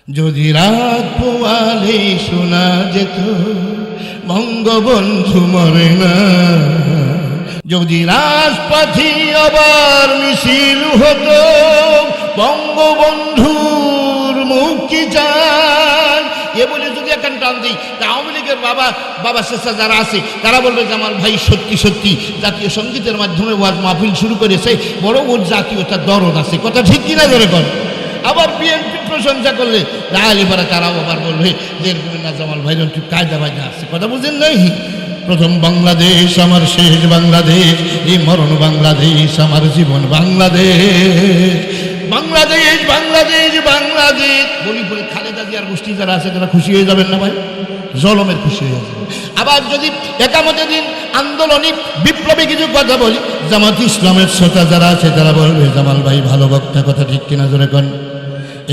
যদি রাত পোয়ালে শোনা যেত বঙ্গবন্ধু মরে না, যদি রাজপথে আবার মিছিল হতো বঙ্গবন্ধুর মুক্তি চান, এ বলে যদি এখন টান দিই, আওয়ামী লীগের বাবা শেষা যারা আছে তারা বলবে জামাল ভাই সত্যি সত্যি জাতীয় সঙ্গীতের মাধ্যমে ওয়াজ মাহফিল শুরু করেছে, বড় ওর জাতীয়তার দরদ আছে। কথা ঠিক কিনা ধরে কর। আবার বিএনপি প্রশংসা করলে তাহলে পরে তারাও আবার বলবে যে এরকম না, জামাল ভাই একটু কায়দা বাজা আছে। কথা বুঝেন নাই? প্রথম বাংলাদেশ আমার শেষ বাংলাদেশ, এই মরণ বাংলাদেশ আমার জীবন বাংলাদেশ। বাংলাদেশ বাংলাদেশ বাংলাদেশ বলি বলে খালেদা জিয়ার গোষ্ঠী যারা আছে তারা খুশি হয়ে যাবেন না ভাই? জলমের খুশি হয়ে যাবে। আবার যদি একামতের দিন আন্দোলনী বিপ্লবী কিছু কথা বলি, জামাত ইসলামের শ্রোতা যারা আছে তারা বলবে জামাল ভাই ভালো বক্তা। কথা ঠিক কিনা জোরে কন।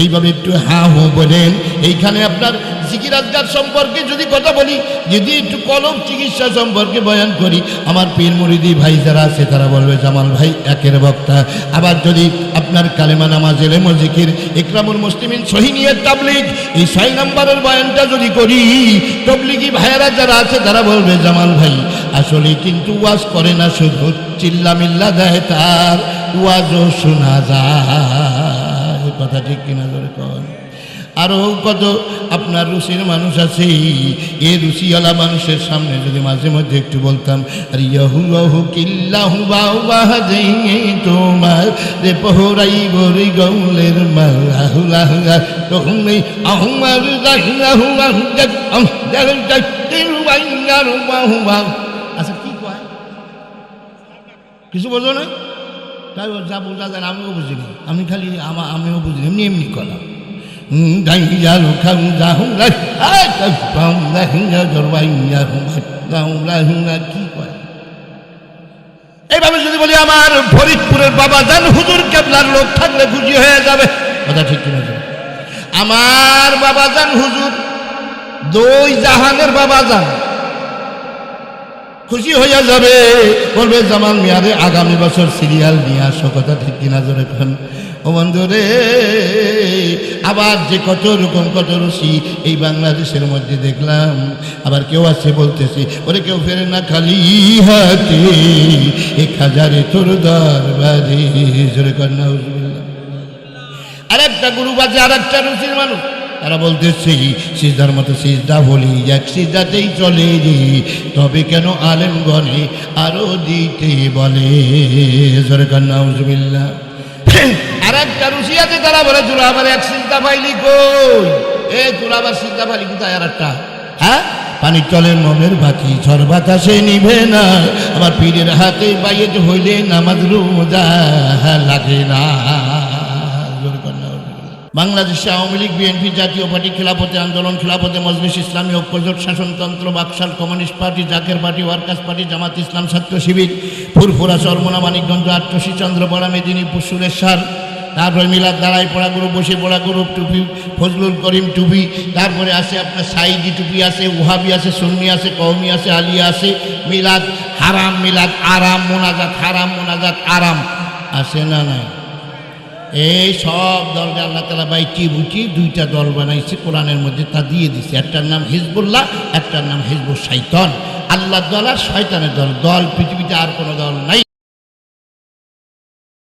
এইভাবে একটু হ্যাঁ হো বলেন। এইখানে আপনার জিকির আজকার সম্পর্কে যদি কথা বলি, যদি একটু কলম চিকিৎসা সম্পর্কে বয়ান করি, আমার পীর মুরিদি ভাই যারা আছে তারা বলবে জামাল ভাই একের বক্তা। আবার যদি আপনার কালেমা নামাজ এলেম জিকির ইকরামুল মুসলিমিন সহিনিয়ত তাবলীগ এই 6 নম্বরের বয়ানটা যদি করি, তাবলীগী ভাইয়েরা যারা আছে তারা বলবে জামাল ভাই আসলে কিন্তু ওয়াজ করে না, শুধু চিল্লা মিল্লা দেয়, তার ওয়াজও শোনা যায়। কথা ঠিক কিনা ধরে কন। আরও কত আপনার রুচির মানুষ আছে, এই রুচিওয়ালা মানুষের সামনে যদি মাঝে মধ্যে একটু বলতাম রিয়াহু বাহু কিল্লাহু বাহু বাহাজে তোমার রে পহরাই বরি গৌলের মাহুলাহুলা তুমি আহমার দাহুলাহু আহজাক আমজাক তিরুবাইয়ার বাহু বাহু। আচ্ছা কি কয় কিছু বোঝো না? তাই যা বোঝা যায় আমিও বুঝিনি, আমি খালি আমিও বুঝিনি, এমনি এমনি করা কি কয়। এইভাবে যদি বলি আমার ফরিদপুরের বাবাজান হুজুর কেবলার লোক থাকলে খুশি হয়ে যাবে। কথা ঠিক কিনা? আমার বাবাজান হুজুর দুই জাহানের বাবাজান খুশি হইয়া যাবে, বলবে জামাল মিয়ারে আগামী বছর সিরিয়াল নিয়ে আসো। কথা ঠিক কিনা জোরে খান। ও বন্ধু রে, আবার যে কত রকম কত রুচি এই বাংলাদেশের মধ্যে দেখলাম। আবার কেউ আছে বলতেছে ওরে কেউ ফেরে না খালি হাতে, 1000 তোর দরবারে। জোরে কর না হুজুবিল্লাহ। আরেকটা গ্রুপ আছে, আরেকটা রুচির মানুষ, তারা বলতেছে সিজদার মতো সিজদা বলি এক সিজদাতেই চলে রে, তবে কেন আলেমগণে আরো দিতে বলে। জোরে কর না হুজুবিল্লাহ। আর একটা রুচি আছে, তারা বলে তোরা আবার এক সিজদা পাইলি কই? তোরা আবার সিজদা পাইলি কোথায়? আর একটা হ্যাঁ পানির তলের মমের বাতি ঝড় বাতাসে নিভে না, আমার পীরের হাতে বাইয়ে হইলে নামাজ রোজা লাগে না। বাংলাদেশে আওয়ামী লীগ, বিএনপি, জাতীয় পার্টি, খেলাফতে আন্দোলন, খেলাফতে মজলিস, ইসলামী ঐক্যজোট, শাসনতন্ত্র, Baksal, communist party, Zaker party, workers party, জামাত ইসলাম, ছাত্র শিবির, ফুরফুরা, চরমোনা, মানিকগঞ্জ, আট্টসী, চন্দ্রপাড়া, মেদিনীপুর, সুরেশ্বর, তারপরে মিলাদ দাঁড়াই পড়া গ্রুপ, বসে পড়া গ্রুপ, টুপি ফজলুল করিম টুপি, তারপরে আছে আপনার সাইদি টুপি আছে, ওহাবি আছে, সুন্নি আছে, কওমি আছে, আলিয়া আছে, মিলাদ হারাম, মিলাদ আরাম, মোনাজাত হারাম, মোনাজাত আরাম আছে না নাই? এই সব দলকে আল্লাহ তাআলা বাইটি বুটি 2টা দল বানাইছে কোরআনের মধ্যে, তা দিয়ে দিছে। একটার নাম হিজবুল্লাহ, একটার নাম হিজবুশ শাইতান। আল্লাহর দল আর শয়তানের দল। দল পৃথিবীতে আর কোনো দল নাই।